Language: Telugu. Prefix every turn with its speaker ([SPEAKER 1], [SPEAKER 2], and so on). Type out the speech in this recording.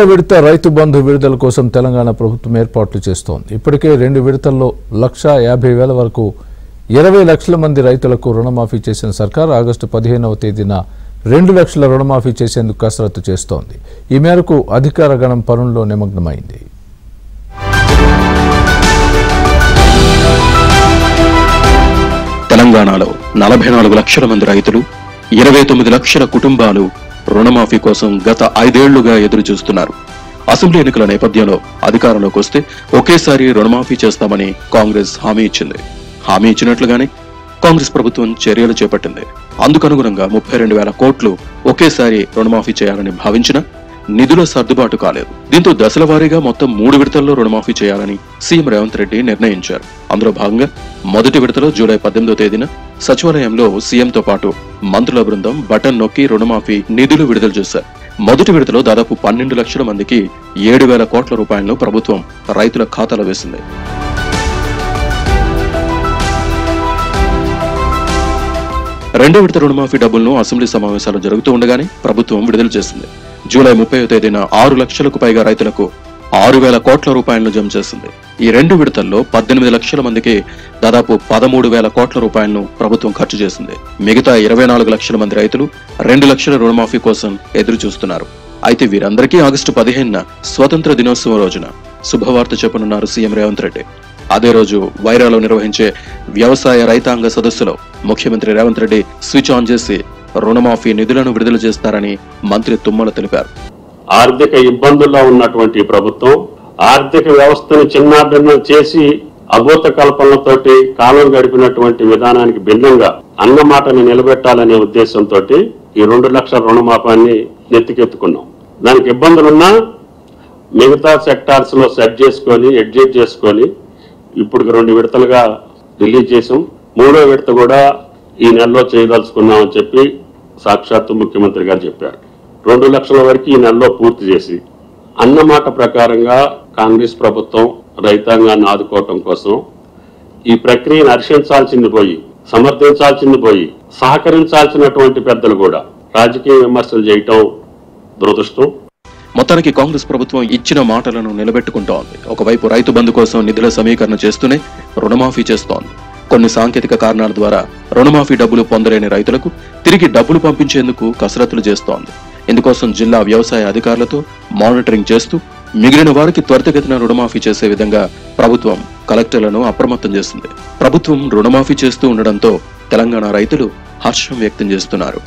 [SPEAKER 1] విడత రైతు బంధు విడుదల కోసం తెలంగాణ ప్రభుత్వం ఏర్పాట్లు చేస్తోంది. ఇప్పటికే 2 విడతల్లో 1,50,000 వరకు 20 లక్షల మంది రైతులకు రుణమాఫీ చేసిన సర్కార్ ఆగస్టు 15వ తేదీన 2 లక్షల రుణమాఫీ చేసేందుకు కసరత్తు చేస్తోంది. ఈ మేరకు అధికార గణం పనుల్లో నిమగ్నమైంది.
[SPEAKER 2] తెలంగాణలో 44 లక్షల మంది రైతులు, 29 లక్షల కుటుంబాలు రుణమాఫీ కోసం గత 5 ఏళ్లుగా ఎదురు చూస్తున్నారు. అసెంబ్లీ ఎన్నికల నేపథ్యంలో అధికారంలోకి వస్తే ఒకేసారి రుణమాఫీ చేస్తామని కాంగ్రెస్ హామీ ఇచ్చింది. హామీ ఇచ్చినట్లుగానే కాంగ్రెస్ ప్రభుత్వం చర్యలు చేపట్టింది. అందుకనుగుణంగా 32,000 కోట్లు ఒకేసారి రుణమాఫీ చేయాలని భావించినా నిధుల సర్దుబాటు కాలేదు. దీంతో దశల వారీగా మొత్తం 3 విడతల్లో రుణమాఫీ చేయాలని సీఎం రేవంత్ రెడ్డి నిర్ణయించారు. అందులో భాగంగా మొదటి విడతలో జూలై 18వ తేదీన సచివాలయంలో సీఎంతో పాటు మంత్రుల బృందం బటన్ నొక్కి రుణమాఫీ నిధులు విడుదల చేశారు. మొదటి విడతలో దాదాపు 12 లక్షల మందికి 7,000 కోట్ల రూపాయలను ప్రభుత్వం రైతుల ఖాతాలో వేసింది. రెండో విడత రుణమాఫీ డబ్బులను అసెంబ్లీ సమావేశాలు జరుగుతూ ఉండగానే ప్రభుత్వం విడుదల చేసింది. జూలై 30వ తేదీన 6 లక్షలకు పైగా రైతులకు 6,000 కోట్ల రూపాయలను జమ చేసింది. ఈ 2 విడతల్లో 18 లక్షల మందికి దాదాపు 13,000 కోట్ల రూపాయలను ప్రభుత్వం ఖర్చు చేసింది. మిగతా 24 లక్షల మంది రైతులు 2 లక్షల రుణమాఫీ కోసం ఎదురు చూస్తున్నారు. అయితే వీరందరికీ ఆగస్టు 15న స్వతంత్ర దినోత్సవం రోజున శుభవార్త చెప్పనున్నారు సీఎం రేవంత్ రెడ్డి. అదే రోజు వైరాలో నిర్వహించే వ్యవసాయ రైతాంగ సదస్సులో ముఖ్యమంత్రి రేవంత్ రెడ్డి స్విచ్ ఆన్ చేసి రుణమాఫీ నిధులను విడుదల చేస్తారని మంత్రి తుమ్మల తెలిపారు.
[SPEAKER 3] ఆర్థిక ఇబ్బందుల్లో ఉన్నటువంటి ప్రభుత్వం ఆర్థిక వ్యవస్థను చిన్నాభిన్నం చేసి అభూత కల్పనలతోటి కాలం గడిపినటువంటి విధానానికి భిన్నంగా అన్నమాటని నిలబెట్టాలనే ఉద్దేశంతో ఈ 2 లక్షల రుణమాఫాన్ని నెత్తికెత్తుకున్నాం. దానికి ఇబ్బందులున్నా మిగతా సెక్టార్స్ లో సెట్ చేసుకొని అడ్జస్ట్ చేసుకొని ఇప్పుడు 2 విడతలుగా రిలీజ్ చేసాం. 3వ విడత కూడా ఈ నెలలో చేయదలుచుకున్నామని చెప్పి సాక్షాత్తు ముఖ్యమంత్రి గారు చెప్పారు. 2 లక్షల వరకు ఈ నెలలో పూర్తి చేసి అన్నమాట ప్రకారంగా కాంగ్రెస్ ప్రభుత్వం రైతాంగాన్ని ఆదుకోవటం కోసం ఈ ప్రక్రియను హర్షించాల్సింది పోయి, సమర్థించాల్సింది పోయి, సహకరించాల్సినటువంటి పెద్దలు కూడా రాజకీయ విమర్శలు చేయటం దురదృష్టం.
[SPEAKER 2] మొత్తానికి కాంగ్రెస్ ప్రభుత్వం ఇచ్చిన మాటలను నిలబెట్టుకుంటోంది. ఒకవైపు రైతు బంధు కోసం నిధుల సమీకరణ చేస్తూనే రుణమాఫీ చేస్తోంది. కొన్ని సాంకేతిక కారణాల ద్వారా రుణమాఫీ డబ్బులు పొందలేని రైతులకు తిరిగి డబ్బులు పంపించేందుకు కసరత్తులు చేస్తోంది. ఇందుకోసం జిల్లా వ్యవసాయ అధికారులతో మానిటరింగ్ చేస్తూ మిగిలిన వారికి త్వరితగతిన రుణమాఫీ చేసే విధంగా ప్రభుత్వం కలెక్టర్లను అప్రమత్తం చేసింది. ప్రభుత్వం రుణమాఫీ చేస్తూ ఉండడంతో తెలంగాణ రైతులు హర్షం వ్యక్తం చేస్తున్నారు.